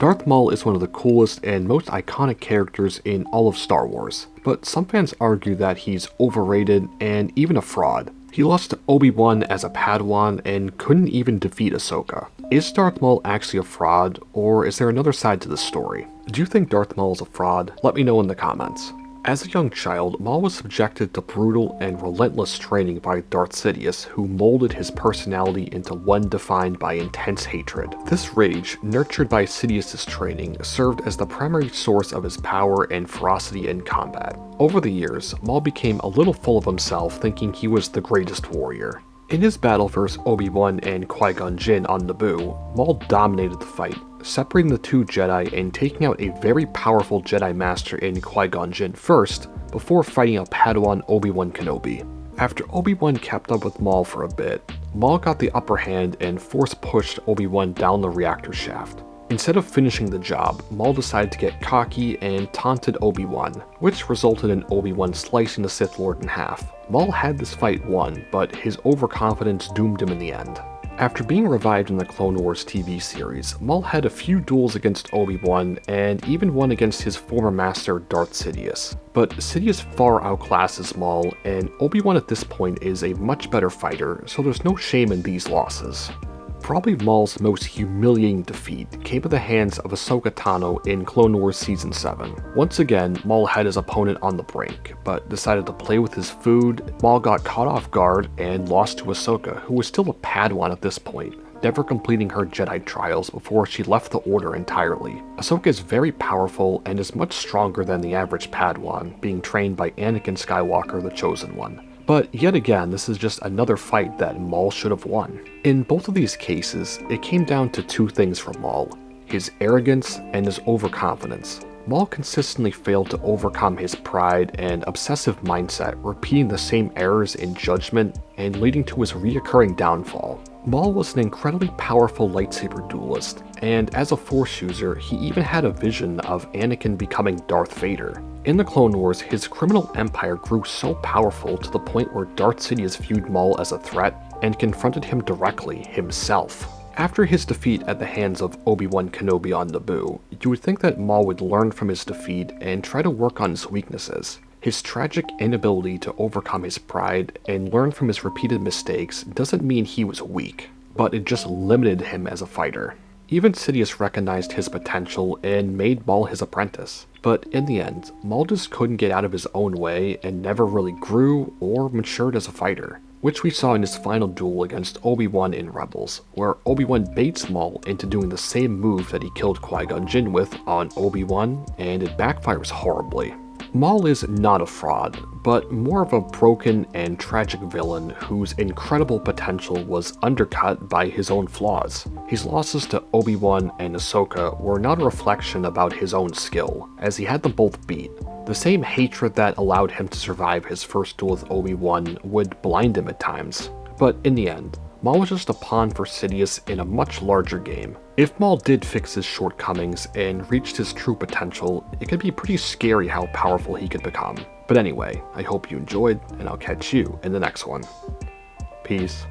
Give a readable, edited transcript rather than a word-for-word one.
Darth Maul is one of the coolest and most iconic characters in all of Star Wars, but some fans argue that he's overrated and even a fraud. He lost to Obi-Wan as a Padawan and couldn't even defeat Ahsoka. Is Darth Maul actually a fraud, or is there another side to the story? Do you think Darth Maul is a fraud? Let me know in the comments. As a young child, Maul was subjected to brutal and relentless training by Darth Sidious, who molded his personality into one defined by intense hatred. This rage, nurtured by Sidious's training, served as the primary source of his power and ferocity in combat. Over the years, Maul became a little full of himself, thinking he was the greatest warrior. In his battle versus Obi-Wan and Qui-Gon Jinn on Naboo, Maul dominated the fight, separating the two Jedi and taking out a very powerful Jedi Master in Qui-Gon Jinn first, before fighting a Padawan Obi-Wan Kenobi. After Obi-Wan kept up with Maul for a bit, Maul got the upper hand and force-pushed Obi-Wan down the reactor shaft. Instead of finishing the job, Maul decided to get cocky and taunted Obi-Wan, which resulted in Obi-Wan slicing the Sith Lord in half. Maul had this fight won, but his overconfidence doomed him in the end. After being revived in the Clone Wars TV series, Maul had a few duels against Obi-Wan and even one against his former master Darth Sidious. But Sidious far outclasses Maul, and Obi-Wan at this point is a much better fighter, so there's no shame in these losses. Probably Maul's most humiliating defeat came at the hands of Ahsoka Tano in Clone Wars Season 7. Once again, Maul had his opponent on the brink, but decided to play with his food. Maul got caught off guard and lost to Ahsoka, who was still a Padawan at this point, never completing her Jedi trials before she left the Order entirely. Ahsoka is very powerful and is much stronger than the average Padawan, being trained by Anakin Skywalker, the Chosen One. But yet again, this is just another fight that Maul should have won. In both of these cases, it came down to two things for Maul: his arrogance and his overconfidence. Maul consistently failed to overcome his pride and obsessive mindset, repeating the same errors in judgment and leading to his reoccurring downfall. Maul was an incredibly powerful lightsaber duelist, and as a Force user, he even had a vision of Anakin becoming Darth Vader. In the Clone Wars, his criminal empire grew so powerful to the point where Darth Sidious viewed Maul as a threat and confronted him directly himself. After his defeat at the hands of Obi-Wan Kenobi on Naboo, you would think that Maul would learn from his defeat and try to work on his weaknesses. His tragic inability to overcome his pride and learn from his repeated mistakes doesn't mean he was weak, but it just limited him as a fighter. Even Sidious recognized his potential and made Maul his apprentice. But in the end, Maul just couldn't get out of his own way and never really grew or matured as a fighter, which we saw in his final duel against Obi-Wan in Rebels, where Obi-Wan baits Maul into doing the same move that he killed Qui-Gon Jinn with on Obi-Wan, and it backfires horribly. Maul is not a fraud, but more of a broken and tragic villain whose incredible potential was undercut by his own flaws. His losses to Obi-Wan and Ahsoka were not a reflection about his own skill, as he had them both beat. The same hatred that allowed him to survive his first duel with Obi-Wan would blind him at times. But in the end, Maul was just a pawn for Sidious in a much larger game. If Maul did fix his shortcomings and reached his true potential, it could be pretty scary how powerful he could become. But anyway, I hope you enjoyed, and I'll catch you in the next one. Peace.